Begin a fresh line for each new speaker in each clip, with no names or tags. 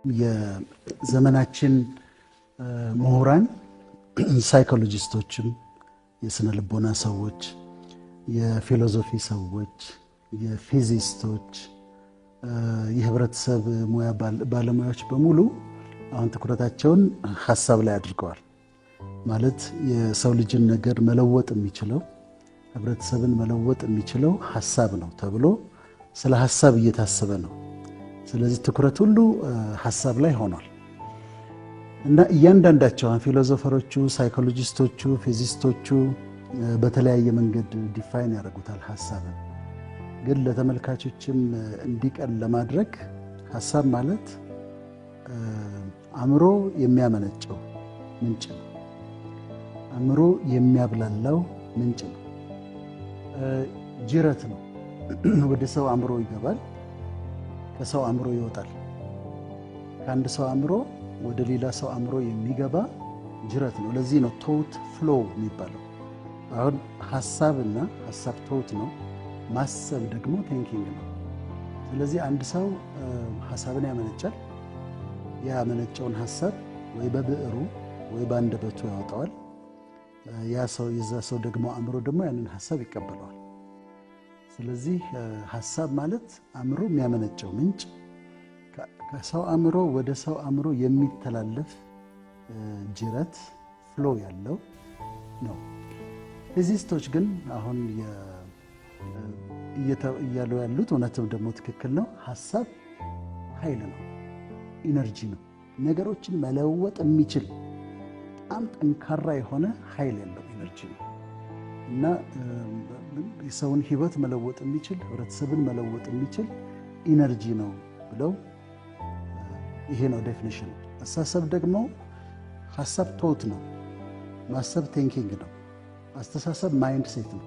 የዘመናችን ምሁራን ሳይኮሎጂስቶችም የስነ ልቦና ሰዎች የፊሎሶፊ ሰዎች የፊዚስቶች የህብረተሰብ ሙያ ባለሙያዎች በሙሉ አሁን ትኩረታቸውን ሐሳብ ላይ አድርገዋል። ማለት የሰው ልጅን ነገር መለወጥ የሚችለው ህብረተሰብን መለወጥ የሚችለው ሐሳብ ነው ተብሎ ስለ ሐሳብ እየታሰበ ነው። ስለዚህ ትኩረት ሁሉ ሐሳብ ላይ ሆኗል እና እያንዳንዳቸው ፊሎሶፈሮቹ፣ ሳይኮሎጂስቶቹ፣ ፊዚስቶቹ በተለያየ መንገድ ዲፋይን ያደርጉታል ሐሳብን። ግን ለተመልካቾችም እንዲቀል ለማድረግ ሐሳብ ማለት አእምሮ የሚያመነጨው ምንጭ ነው። አእምሮ የሚያብላላው ምንጭ ነው። ጅረት ነው። ወደ ሰው አእምሮ ይገባል፣ ከሰው አእምሮ ይወጣል። ከአንድ ሰው አእምሮ ወደ ሌላ ሰው አእምሮ የሚገባ ጅረት ነው። ለዚህ ነው ቶት ፍሎ የሚባለው። አሁን ሐሳብና ሐሳብ ቶት ነው፣ ማሰብ ደግሞ ቲንኪንግ ነው። ስለዚህ አንድ ሰው ሐሳብን ያመነጫል። ያመነጨውን ሐሳብ ወይ በብዕሩ ወይ በአንደበቱ ያወጣዋል። የዛ ሰው ደግሞ አእምሮ ደግሞ ያንን ሐሳብ ይቀበለዋል። ስለዚህ ሐሳብ ማለት አእምሮ የሚያመነጨው ምንጭ፣ ከሰው አእምሮ ወደ ሰው አእምሮ የሚተላለፍ ጅረት ፍሎ ያለው ነው። ፊዚስቶች ግን አሁን እያሉ ያሉት እውነትም ደግሞ ትክክል ነው። ሐሳብ ኃይል ነው፣ ኢነርጂ ነው። ነገሮችን መለወጥ የሚችል በጣም ጠንካራ የሆነ ኃይል ያለው ኢነርጂ ነው እና የሰውን ሕይወት መለወጥ የሚችል ህብረተሰብን መለወጥ የሚችል ኢነርጂ ነው ብለው ይሄ ነው ዴፊኒሽን። አስተሳሰብ ደግሞ ሐሳብ ቶት ነው፣ ማሰብ ቲንኪንግ ነው፣ አስተሳሰብ ማይንድ ሴት ነው።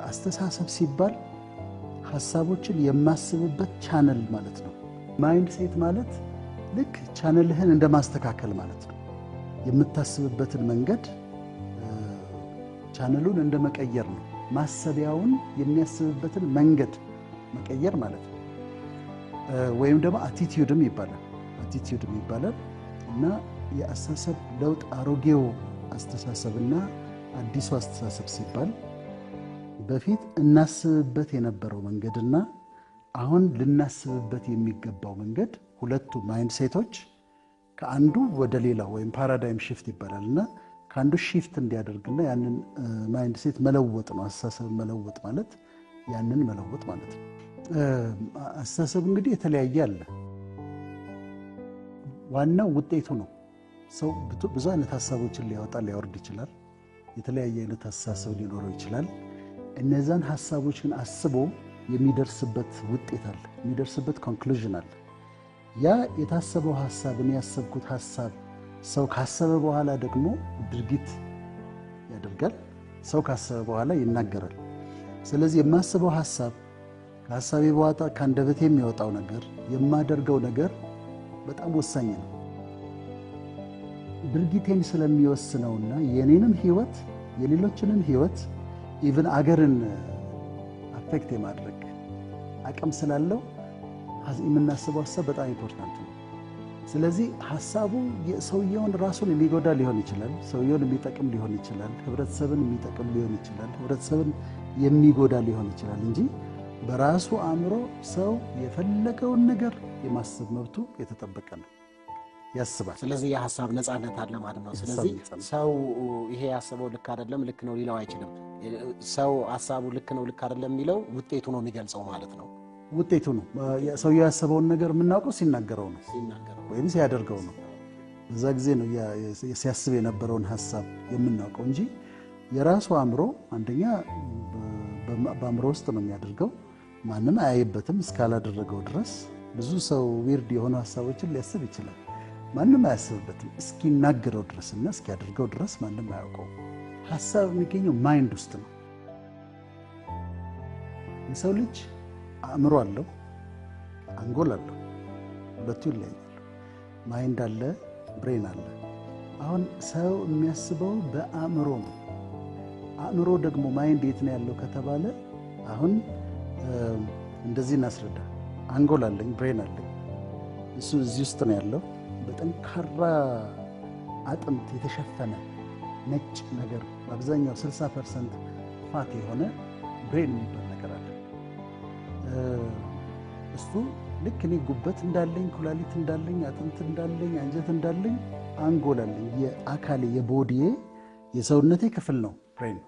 አስተሳሰብ ሲባል ሐሳቦችን የማስብበት ቻነል ማለት ነው። ማይንድ ሴት ማለት ልክ ቻነልህን እንደማስተካከል ማለት ነው። የምታስብበትን መንገድ ቻነሉን እንደ መቀየር ነው። ማሰቢያውን የሚያስብበትን መንገድ መቀየር ማለት ነው። ወይም ደግሞ አቲቲዩድም ይባላል እና የአስተሳሰብ ለውጥ አሮጌው አስተሳሰብና አዲሱ አስተሳሰብ ሲባል በፊት እናስብበት የነበረው መንገድና አሁን ልናስብበት የሚገባው መንገድ ሁለቱ ማይንድ ሴቶች ከአንዱ ወደ ሌላው ወይም ፓራዳይም ሽፍት ይባላልና ከአንዱ ሽፍት እንዲያደርግና ያንን ማይንድ ሴት መለወጥ ነው። አስተሳሰብ መለወጥ ማለት ያንን መለወጥ ማለት ነው። አስተሳሰብ እንግዲህ የተለያየ አለ። ዋናው ውጤቱ ነው። ሰው ብዙ አይነት ሐሳቦችን ሊያወጣ ሊያወርድ ይችላል። የተለያየ አይነት አስተሳሰብ ሊኖረው ይችላል። እነዛን ሐሳቦች ግን አስቦ የሚደርስበት ውጤት አለ፣ የሚደርስበት ኮንክሉዥን አለ። ያ የታሰበው ሐሳብ እኔ ያሰብኩት ሐሳብ ሰው ካሰበ በኋላ ደግሞ ድርጊት ያደርጋል። ሰው ካሰበ በኋላ ይናገራል። ስለዚህ የማስበው ሐሳብ ከሐሳቤ በኋላ ከአንደበቴ የሚወጣው ነገር የማደርገው ነገር በጣም ወሳኝ ነው። ድርጊቴን ስለሚወስነውና የኔንም ሕይወት የሌሎችንም ሕይወት ኢቭን አገርን አፌክት የማድረግ አቅም ስላለው የምናስበው ሐሳብ በጣም ኢምፖርታንት ነው። ስለዚህ ሐሳቡ ሰውየውን ራሱን የሚጎዳ ሊሆን ይችላል፣ ሰውየውን የሚጠቅም ሊሆን ይችላል፣ ህብረተሰብን የሚጠቅም ሊሆን ይችላል፣ ህብረተሰብን የሚጎዳ ሊሆን ይችላል እንጂ በራሱ አእምሮ ሰው የፈለገውን ነገር የማሰብ መብቱ የተጠበቀ ነው፣ ያስባል።
ስለዚህ የሐሳብ ነፃነት አለ ማለት ነው። ስለዚህ ሰው ይሄ ያሰበው ልክ አይደለም ልክ ነው ሊለው አይችልም። ሰው ሐሳቡ ልክ ነው ልክ አይደለም የሚለው ውጤቱ ነው የሚገልጸው ማለት ነው።
ውጤቱ ነው። ሰውየው ያሰበውን ነገር የምናውቀው ሲናገረው ነው ወይም ሲያደርገው ነው። በዛ ጊዜ ነው ሲያስብ የነበረውን ሐሳብ የምናውቀው እንጂ የራሱ አእምሮ አንደኛ በአእምሮ ውስጥ ነው የሚያደርገው። ማንም አያይበትም እስካላደረገው ድረስ። ብዙ ሰው ዊርድ የሆኑ ሐሳቦችን ሊያስብ ይችላል። ማንም አያስብበትም እስኪናገረው ድረስና እስኪያደርገው ድረስ ማንም አያውቀው። ሐሳብ የሚገኘው ማይንድ ውስጥ ነው። የሰው ልጅ አእምሮ አለው፣ አንጎል አለው። ሁለቱ ይለያያሉ። ማይንድ አለ፣ ብሬን አለ። አሁን ሰው የሚያስበው በአእምሮ ነው። አእምሮ ደግሞ ማይንድ የት ነው ያለው ከተባለ አሁን እንደዚህ እናስረዳ። አንጎል አለኝ፣ ብሬን አለኝ። እሱ እዚህ ውስጥ ነው ያለው። በጠንካራ አጥንት የተሸፈነ ነጭ ነገር በአብዛኛው 60% ፋት የሆነ ብሬን የሚባል ነገር አለ። እሱ ልክ እኔ ጉበት እንዳለኝ፣ ኩላሊት እንዳለኝ፣ አጥንት እንዳለኝ፣ አንጀት እንዳለኝ አንጎል አለኝ። የአካሌ የቦዲዬ የሰውነቴ ክፍል ነው ብሬን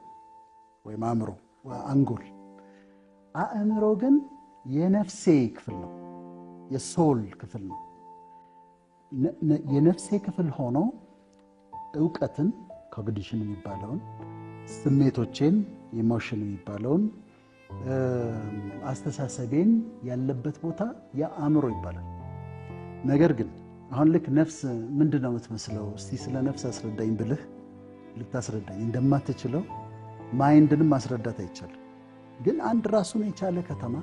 ወይም አእምሮ አንጎል። አእምሮ ግን የነፍሴ ክፍል ነው፣ የሶል ክፍል ነው። የነፍሴ ክፍል ሆኖ እውቀትን ኮግኒሽን የሚባለውን፣ ስሜቶቼን ኢሞሽን የሚባለውን፣ አስተሳሰቤን ያለበት ቦታ የአእምሮ ይባላል። ነገር ግን አሁን ልክ ነፍስ ምንድነው የምትመስለው? እስቲ ስለ ነፍስ አስረዳኝ ብልህ ልታስረዳኝ እንደማትችለው ማይንድንም ማስረዳት አይቻልም። ግን አንድ ራሱን የቻለ ከተማ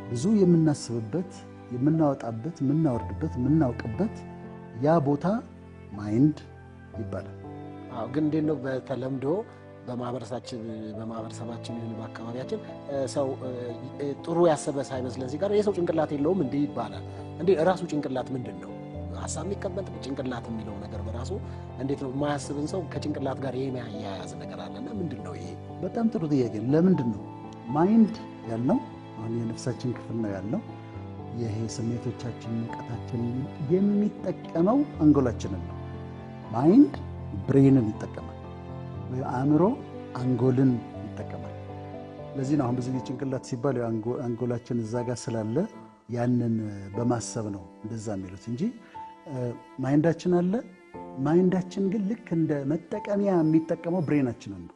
ብዙ የምናስብበት፣ የምናወጣበት፣ የምናወርድበት፣ የምናውቅበት ያ ቦታ ማይንድ ይባላል።
ግን እንዴት ነው በተለምዶ በማህበረሰባችን ይሁን በአካባቢያችን ሰው ጥሩ ያሰበ ሳይመስለን ሲቀር የሰው ጭንቅላት የለውም እንዲህ ይባላል። እንዴ ራሱ ጭንቅላት ምንድን ነው? ሀሳብ የሚቀመጥ ጭንቅላት የሚለው ነገር በራሱ እንዴት ነው? የማያስብን ሰው ከጭንቅላት ጋር የሚያያዝ ነገር አለና ምንድን ነው ይሄ?
በጣም ጥሩ ጥያቄ። ለምንድን ነው ማይንድ ያልነው? አሁን የነፍሳችን ክፍል ነው ያልነው። ይሄ ስሜቶቻችን፣ እውቀታችን የሚጠቀመው አንጎላችንን ነው። ማይንድ ብሬንን ይጠቀማል፣ ወይ አእምሮ አንጎልን ይጠቀማል። ለዚህ ነው አሁን ብዙ ጊዜ ጭንቅላት ሲባል አንጎላችን እዛ ጋር ስላለ ያንን በማሰብ ነው እንደዛ የሚሉት እንጂ ማይንዳችን አለ። ማይንዳችን ግን ልክ እንደ መጠቀሚያ የሚጠቀመው ብሬናችንን ነው።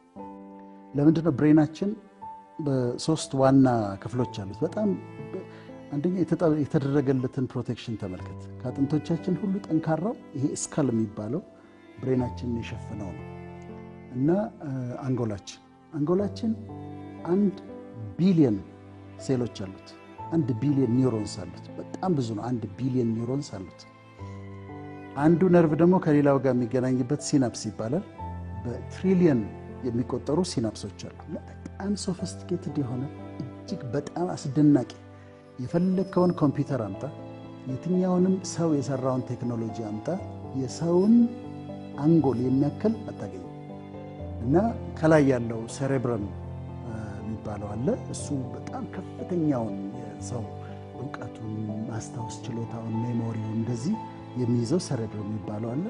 ለምንድን ነው? ብሬናችን በሶስት ዋና ክፍሎች አሉት። በጣም አንደኛ የተደረገለትን ፕሮቴክሽን ተመልከት። ከአጥንቶቻችን ሁሉ ጠንካራው ይሄ ስካል የሚባለው ብሬናችንን የሸፈነው ነው። እና አንጎላችን 1 ቢሊዮን ሴሎች አሉት። 1 ቢሊዮን ኒውሮንስ አሉት። በጣም ብዙ ነው። 1 ቢሊዮን ኒውሮንስ አሉት። አንዱ ነርቭ ደግሞ ከሌላው ጋር የሚገናኝበት ሲናፕስ ይባላል። በትሪሊየን የሚቆጠሩ ሲናፕሶች አሉ። በጣም ሶፊስቲኬትድ የሆነ እጅግ በጣም አስደናቂ፣ የፈለግከውን ኮምፒውተር አምጣ፣ የትኛውንም ሰው የሰራውን ቴክኖሎጂ አምጣ፣ የሰውን አንጎል የሚያክል አታገኝም። እና ከላይ ያለው ሴሬብረም የሚባለው አለ። እሱ በጣም ከፍተኛውን የሰው እውቀቱን፣ ማስታወስ ችሎታውን፣ ሜሞሪውን እንደዚህ የሚይዘው ሴሬብረም የሚባለው አለ።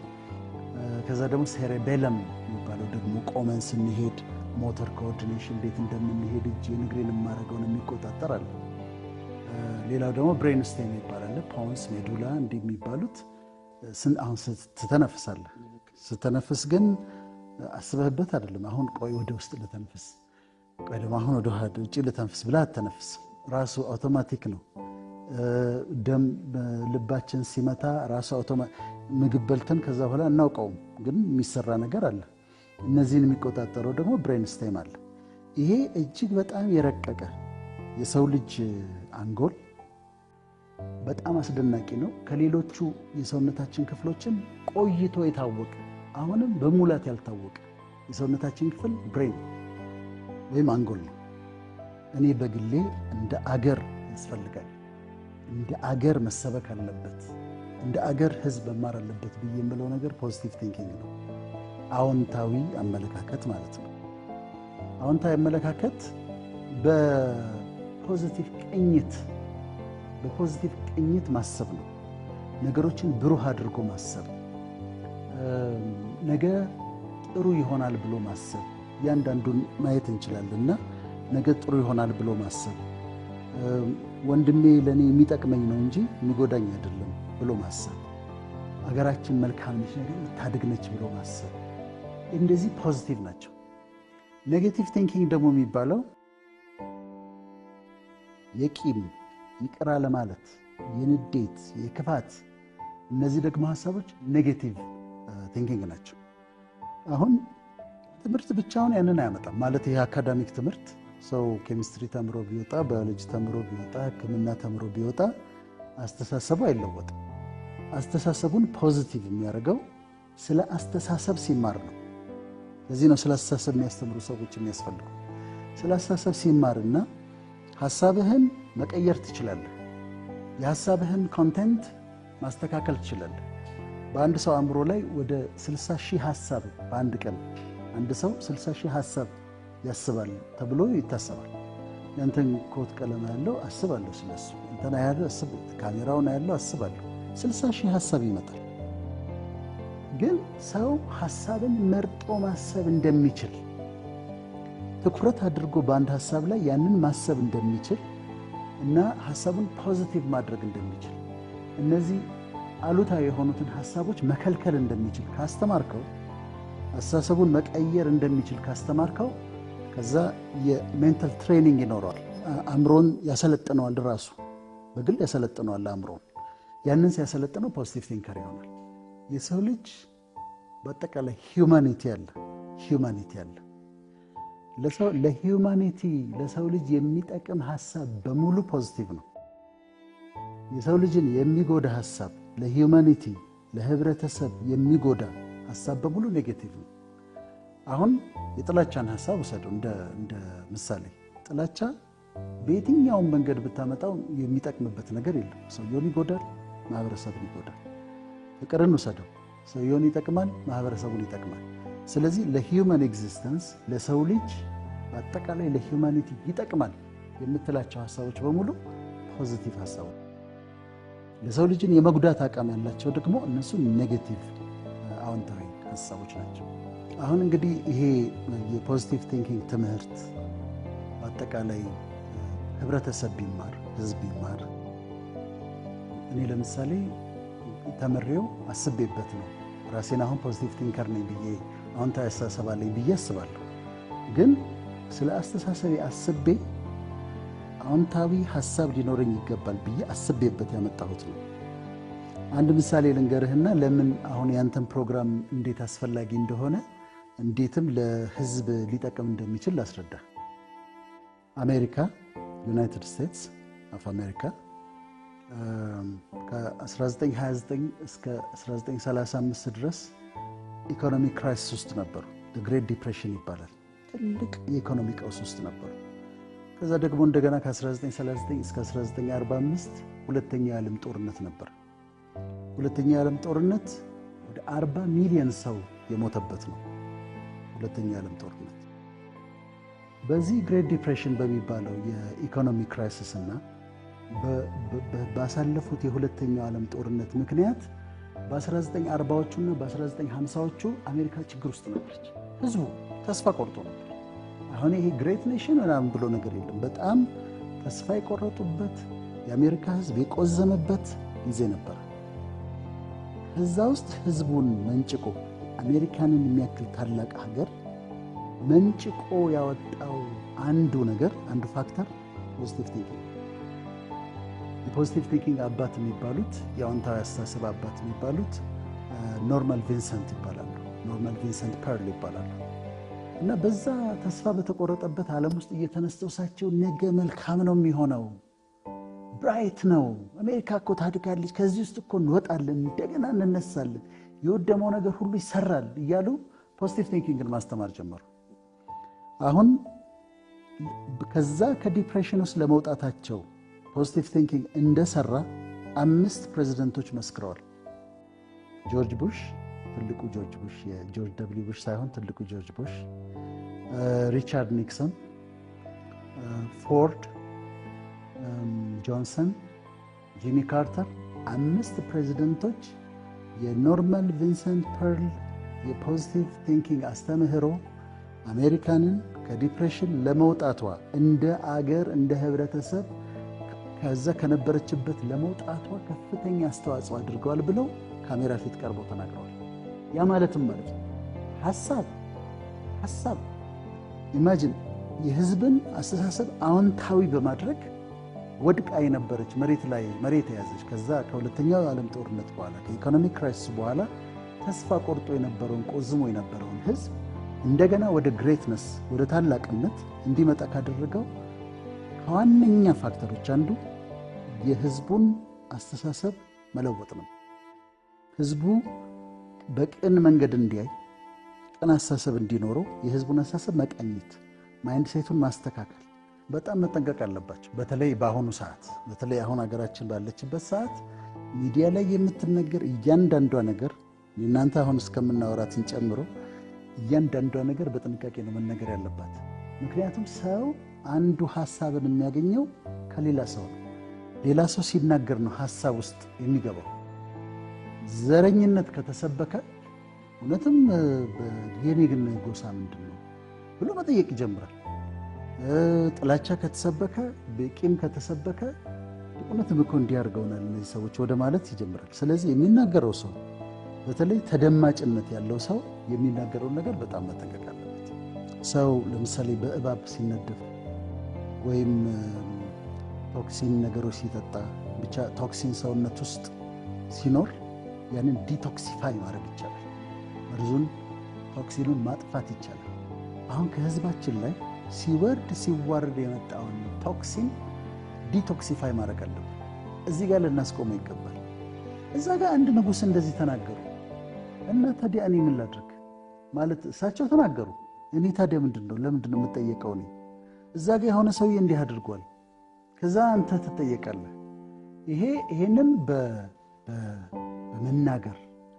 ከዛ ደግሞ ሴሬቤለም የሚባለው ደግሞ ቆመን ስንሄድ ሞተር ኮኦርዲኔሽን እንዴት እንደምንሄድ እጅን እግሬን የማደርገውን የሚቆጣጠር አለ። ሌላው ደግሞ ብሬን ስቴም ይባላል። ፖንስ፣ ሜዱላ እንዲህ የሚባሉት አሁን ትተነፍሳለህ። ስትተነፍስ ግን አስበህበት አይደለም። አሁን ቆይ ወደ ውስጥ ልተንፍስ፣ ቆይ ደግሞ አሁን ወደ ውጭ ልተንፍስ ብለህ አትተነፍስ። ራሱ አውቶማቲክ ነው። ደም ልባችን ሲመታ ራሱ ምግብ በልተን ከዛ በኋላ እናውቀውም፣ ግን የሚሰራ ነገር አለ። እነዚህን የሚቆጣጠረው ደግሞ ብሬን ስቴም አለ። ይሄ እጅግ በጣም የረቀቀ የሰው ልጅ አንጎል በጣም አስደናቂ ነው። ከሌሎቹ የሰውነታችን ክፍሎችን ቆይቶ የታወቀ አሁንም በሙላት ያልታወቀ የሰውነታችን ክፍል ብሬን ወይም አንጎል ነው። እኔ በግሌ እንደ አገር ያስፈልጋል፣ እንደ አገር መሰበክ አለበት፣ እንደ አገር ህዝብ መማር አለበት ብዬ የምለው ነገር ፖዚቲቭ ቲንኪንግ ነው። አዎንታዊ አመለካከት ማለት ነው። አዎንታዊ አመለካከት በፖዚቲቭ ቅኝት ማሰብ ነው። ነገሮችን ብሩህ አድርጎ ማሰብ፣ ነገ ጥሩ ይሆናል ብሎ ማሰብ። እያንዳንዱን ማየት እንችላለንና ነገ ጥሩ ይሆናል ብሎ ማሰብ፣ ወንድሜ ለእኔ የሚጠቅመኝ ነው እንጂ የሚጎዳኝ አይደለም ብሎ ማሰብ፣ አገራችን መልካም ነች፣ ነገር ታድግ ነች ብሎ ማሰብ፣ እንደዚህ ፖዚቲቭ ናቸው። ኔጌቲቭ ቲንኪንግ ደግሞ የሚባለው የቂም፣ ይቅር ለማለት፣ የንዴት፣ የክፋት፣ እነዚህ ደግሞ ሀሳቦች ኔጌቲቭ ቲንኪንግ ናቸው። አሁን ትምህርት ብቻውን ያንን አያመጣም። ማለት ይሄ አካዳሚክ ትምህርት ሰው ኬሚስትሪ ተምሮ ቢወጣ፣ ባዮሎጂ ተምሮ ቢወጣ፣ ሕክምና ተምሮ ቢወጣ አስተሳሰቡ አይለወጥም። አስተሳሰቡን ፖዚቲቭ የሚያደርገው ስለ አስተሳሰብ ሲማር ነው። ለዚህ ነው ስለ አስተሳሰብ የሚያስተምሩ ሰዎች የሚያስፈልጉ። ስለ አስተሳሰብ ሲማርና ሐሳብህን መቀየር ትችላለህ። የሐሳብህን ኮንቴንት ማስተካከል ትችላለህ። በአንድ ሰው አእምሮ ላይ ወደ 60 ሺህ ሐሳብ በአንድ ቀን አንድ ሰው 60 ሺህ ሐሳብ ያስባል ተብሎ ይታሰባል። ያንተን ኮት ቀለም ያለው አስባለሁ ስለሱ እንተና ያለው አስብ ካሜራውን ያለው አስባለሁ 60 ሺህ ሐሳብ ይመጣል። ግን ሰው ሐሳብን መርጦ ማሰብ እንደሚችል ትኩረት አድርጎ በአንድ ሐሳብ ላይ ያንን ማሰብ እንደሚችል እና ሐሳቡን ፖዚቲቭ ማድረግ እንደሚችል እነዚህ አሉታዊ የሆኑትን ሐሳቦች መከልከል እንደሚችል ካስተማርከው አስተሳሰቡን መቀየር እንደሚችል ካስተማርከው ከዛ የሜንታል ትሬኒንግ ይኖረዋል። አእምሮን ያሰለጥነዋል። ራሱ በግል ያሰለጥነዋል አእምሮን። ያንን ሲያሰለጥነው ፖዚቲቭ ቲንከር ይሆናል። የሰው ልጅ በአጠቃላይ ሂዩማኒቲ አለ። ለሂዩማኒቲ ለሰው ልጅ የሚጠቅም ሐሳብ በሙሉ ፖዚቲቭ ነው። የሰው ልጅን የሚጎዳ ሐሳብ ለሂዩማኒቲ ለህብረተሰብ የሚጎዳ ሐሳብ በሙሉ ኔጌቲቭ ነው። አሁን የጥላቻን ሐሳብ ወሰዱ እንደ ምሳሌ። ጥላቻ በየትኛውም መንገድ ብታመጣው የሚጠቅምበት ነገር የለም። ሰውየውን ይጎዳል፣ ማህበረሰቡን ይጎዳል። ፍቅርን ወሰደው፣ ሰውየውን ይጠቅማል፣ ማህበረሰቡን ይጠቅማል። ስለዚህ ለሂዩማን ኤግዚስተንስ ለሰው ልጅ በአጠቃላይ ለሂዩማኒቲ ይጠቅማል የምትላቸው ሐሳቦች በሙሉ ፖዚቲቭ ሐሳቦች። ለሰው ልጅን የመጉዳት አቅም ያላቸው ደግሞ እነሱ ኔጌቲቭ አዎንታዊ ሐሳቦች ናቸው። አሁን እንግዲህ ይሄ የፖዚቲቭ ቲንኪንግ ትምህርት በአጠቃላይ ህብረተሰብ ቢማር ህዝብ ቢማር እኔ ለምሳሌ ተመሬው አስቤበት ነው ራሴን አሁን ፖዚቲቭ ቲንከር ነኝ ብዬ አዎንታዊ አስተሳሰብ አለኝ ብዬ አስባለሁ። ግን ስለ አስተሳሰቤ አስቤ አዎንታዊ ሐሳብ ሊኖረኝ ይገባል ብዬ አስቤበት ያመጣሁት ነው። አንድ ምሳሌ ልንገርህና ለምን አሁን ያንተን ፕሮግራም እንዴት አስፈላጊ እንደሆነ እንዴትም ለህዝብ ሊጠቅም እንደሚችል ላስረዳ። አሜሪካ ዩናይትድ ስቴትስ ኦፍ አሜሪካ ከ1929 እስከ 1935 ድረስ ኢኮኖሚ ክራይሲስ ውስጥ ነበሩ። ግሬት ዲፕሬሽን ይባላል። ትልቅ የኢኮኖሚ ቀውስ ውስጥ ነበሩ። ከዛ ደግሞ እንደገና ከ1939 እስከ 1945 ሁለተኛ የዓለም ጦርነት ነበር። ሁለተኛ የዓለም ጦርነት ወደ 40 ሚሊዮን ሰው የሞተበት ነው። ሁለተኛ የዓለም ጦርነት በዚህ ግሬት ዲፕሬሽን በሚባለው የኢኮኖሚ ክራይሲስ እና ባሳለፉት የሁለተኛው ዓለም ጦርነት ምክንያት በ1940ዎቹ እና በ1950ዎቹ አሜሪካ ችግር ውስጥ ነበረች። ህዝቡ ተስፋ ቆርጦ ነበር። አሁን ይሄ ግሬት ኔሽን ምናምን ብሎ ነገር የለም። በጣም ተስፋ የቆረጡበት የአሜሪካ ህዝብ የቆዘመበት ጊዜ ነበር። ከዛ ውስጥ ህዝቡን መንጭቆ አሜሪካንን የሚያክል ታላቅ ሀገር መንጭቆ ያወጣው አንዱ ፋክተር ፖዚቲቭ ቲንኪንግ። የፖዚቲቭ ቲንኪንግ አባት የሚባሉት የአዎንታዊ አስተሳሰብ አባት የሚባሉት ኖርማን ቪንሰንት ይባላሉ። ኖርማን ቪንሰንት ፐርል ይባላሉ። እና በዛ ተስፋ በተቆረጠበት ዓለም ውስጥ እየተነስተው እሳቸው ነገ መልካም ነው የሚሆነው፣ ብራይት ነው፣ አሜሪካ እኮ ታድጋለች፣ ከዚህ ውስጥ እኮ እንወጣለን፣ እንደገና እንነሳለን፣ የወደመው ነገር ሁሉ ይሰራል እያሉ ፖዚቲቭ ቲንኪንግን ማስተማር ጀመሩ። አሁን ከዛ ከዲፕሬሽን ውስጥ ለመውጣታቸው ፖዚቲቭ ቲንኪንግ እንደሰራ 5 ፕሬዝዳንቶች መስክረዋል። ጆርጅ ቡሽ፣ ትልቁ ጆርጅ ቡሽ፣ የጆርጅ ደብሊው ቡሽ ሳይሆን ትልቁ ጆርጅ ቡሽ፣ ሪቻርድ ኒክሰን፣ ፎርድ፣ ጆንሰን፣ ጂሚ ካርተር 5 ፕሬዝዳንቶች የኖርማን ቪንሰንት ፐርል የፖዚቲቭ ቲንኪንግ አስተምህሮ አሜሪካንን ከዲፕሬሽን ለመውጣቷ እንደ አገር እንደ ህብረተሰብ ከዛ ከነበረችበት ለመውጣቷ ከፍተኛ አስተዋጽኦ አድርገዋል ብለው ካሜራ ፊት ቀርበው ተናግረዋል። ያ ማለትም ማለት ነው ሐሳብ ኢማጂን የህዝብን አስተሳሰብ አዎንታዊ በማድረግ ወድቃ የነበረች መሬት የያዘች ከዛ ከሁለተኛው ዓለም ጦርነት በኋላ ከኢኮኖሚ ክራይሲስ በኋላ ተስፋ ቆርጦ የነበረውን ቆዝሞ የነበረውን ህዝብ እንደገና ወደ ግሬትነስ ወደ ታላቅነት እንዲመጣ ካደረገው ከዋነኛ ፋክተሮች አንዱ የህዝቡን አስተሳሰብ መለወጥ ነው። ህዝቡ በቅን መንገድ እንዲያይ፣ ቅን አስተሳሰብ እንዲኖረው የህዝቡን አስተሳሰብ መቀኘት፣ ማይንድ ሴቱን ማስተካከል በጣም መጠንቀቅ አለባቸው። በተለይ በአሁኑ ሰዓት፣ በተለይ አሁን ሀገራችን ባለችበት ሰዓት ሚዲያ ላይ የምትነገር እያንዳንዷ ነገር እናንተ አሁን እስከምናወራትን ጨምሮ እያንዳንዷ ነገር በጥንቃቄ ነው መነገር ያለባት። ምክንያቱም ሰው አንዱ ሐሳብን የሚያገኘው ከሌላ ሰው ነው። ሌላ ሰው ሲናገር ነው ሐሳብ ውስጥ የሚገባው። ዘረኝነት ከተሰበከ እውነትም የኔ ግን ጎሳ ምንድነው ብሎ መጠየቅ ይጀምራል። ጥላቻ ከተሰበከ በቂም ከተሰበከ እውነትም እኮ እንዲያርገውናል እነዚህ ሰዎች ወደ ማለት ይጀምራል። ስለዚህ የሚናገረው ሰው በተለይ ተደማጭነት ያለው ሰው የሚናገረው ነገር በጣም መጠንቀቅ አለበት። ሰው ለምሳሌ በእባብ ሲነደፍ ወይም ቶክሲን ነገሮች ሲጠጣ ብቻ ቶክሲን ሰውነት ውስጥ ሲኖር ያንን ዲቶክሲፋይ ማድረግ ይቻላል። መርዙን ቶክሲኑን ማጥፋት ይቻላል። አሁን ከህዝባችን ላይ ሲዋርድ የመጣውን ቶክሲን ዲቶክሲፋይ ማድረግ አለብን። እዚህ ጋር ልናስቆመው ይገባል። እዛ ጋር አንድ ንጉሥ እንደዚህ ተናገሩ እና ታዲያ እኔ ምን ላድርግ ማለት እሳቸው ተናገሩ። እኔ ታዲያ ምንድነው ለምንድነው የምጠየቀው? እኔ እዛ ጋር የሆነ ሰውዬ እንዲህ አድርጓል፣ ከዛ አንተ ትጠየቃለህ። ይሄንን በመናገር